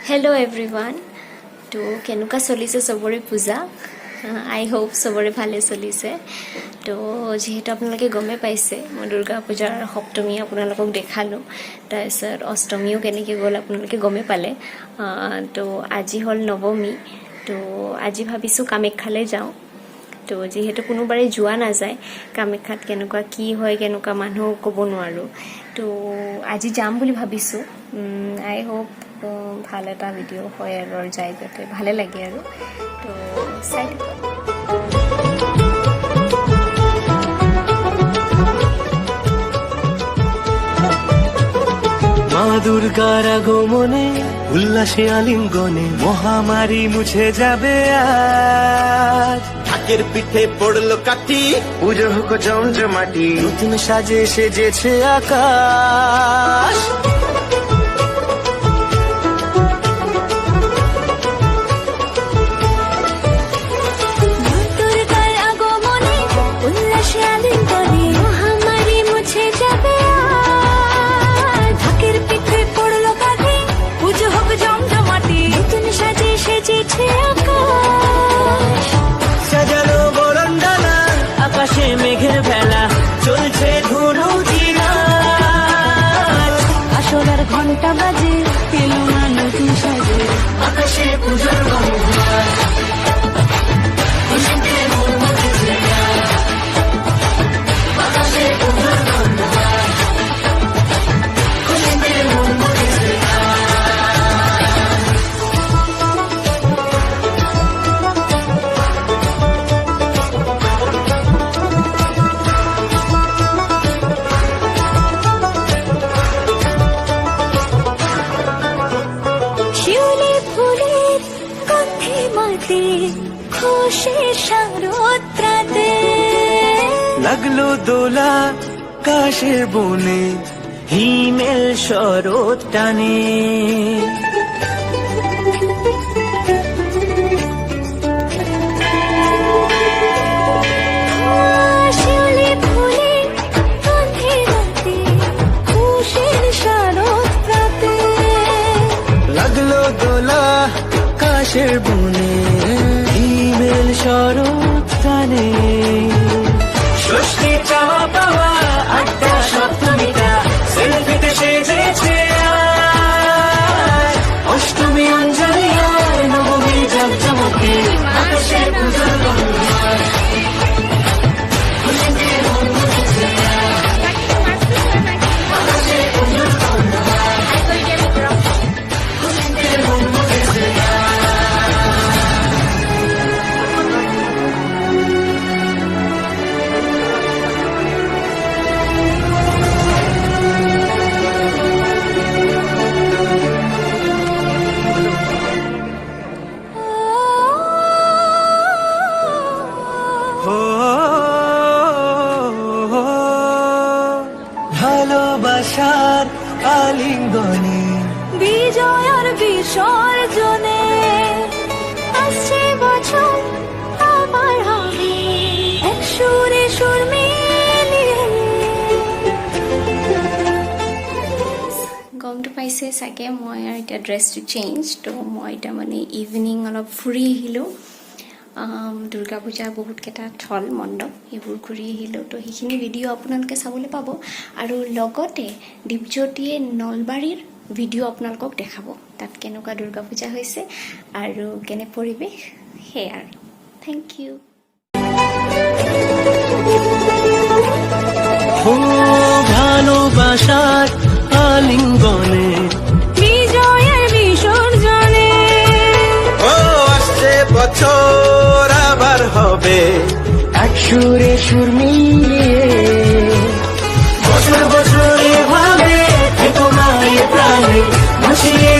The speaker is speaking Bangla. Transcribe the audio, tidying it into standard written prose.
हेलो एवरीवन तो केनेকুৱা চলিছে সবৰে পূজা আই হোপ সবৰে ভালে চলিছে তো যেহেতু আপোনালোকে গমে পাইছে মই দুৰ্গা পূজাৰ সপ্তমী আপোনালোকক দেখালো তাৰপিছত অষ্টমীও কেনেকৈ গ'ল আপোনালোকে গমে পালে তো আজি হ'ল নৱমী তো আজি ভাবিছোঁ কামাখ্যালৈ যাওঁ তো যেহেতু কোনোবাৰে যোৱা নাযায় কামাখ্যাত কেনেকুৱা কি হয় কেনেকুৱা মানুহ ক'ব নোৱাৰো তো আজি যাম বুলি ভাবিছোঁ আই হোপ ভাল এটা ভিডিঅ' হয় আৰু যাই যাতে ভালে লাগে আৰু তো চাই মা দুর্গার আগমনে উল্লাসে আলিঙ্গনে মহামারী মুছে যাবে আজ ঢাকের পিঠে পড়লো কাঠি পুজো হোক জমজমাটি নতুন সাজে সেজেছে আকাশ মেঘের ভেলা চলছে ধুনু জিনা আসলার ঘন্টা বাজে পেলো না নতুন সাজে আকাশে পুজোর লাগলো দোলা কাশের বনে হিমেল শরৎ টানে লাগলো দোলা কাশের বনে হিমেল শরৎ টানে ষষ্ঠী চাওয়া পাওয়া আড্ডা সপ্তমীটা সেলফিতে সেজেছে অষ্টমী অঞ্জলি আর নবমী জমজমকে আকাশে পুজোর গন্ধ ভালোবাসার আলিঙ্গনে বিজয় আর বিসর্জনে আসছে বছর আবার হবে এক সুরে সুর মিলিয়ে গমটো পাইছে চাগে মই আৰু এতিয়া ড্ৰেছটো চেঞ্জ তো মই এতিয়া মানে ইভিনিং অলপ ফুৰি আহিলোঁ দুৰ্গা পূজা বহুতকেইটা থল মণ্ডপ এইবোৰ ঘূৰি আহিলোঁ তো সেইখিনি ভিডিঅ' আপোনালোকে চাবলৈ পাব আৰু লগতে দীপজ্যোতিয়ে নলবাৰীৰ ভিডিঅ' আপোনালোকক দেখাব তাত কেনেকুৱা দুৰ্গা পূজা হৈছে আৰু কেনে পৰিৱেশ সেয়া আৰু থেংক ইউ ভালোবাসার আলিঙ্গনে বিজয়ের বিসর্জনে ও আসছে বছর আবার হবে এক সুরে সুর মিলিয়ে বছর বছর এভাবে থেকো না এ প্রাণে ভাসিয়ে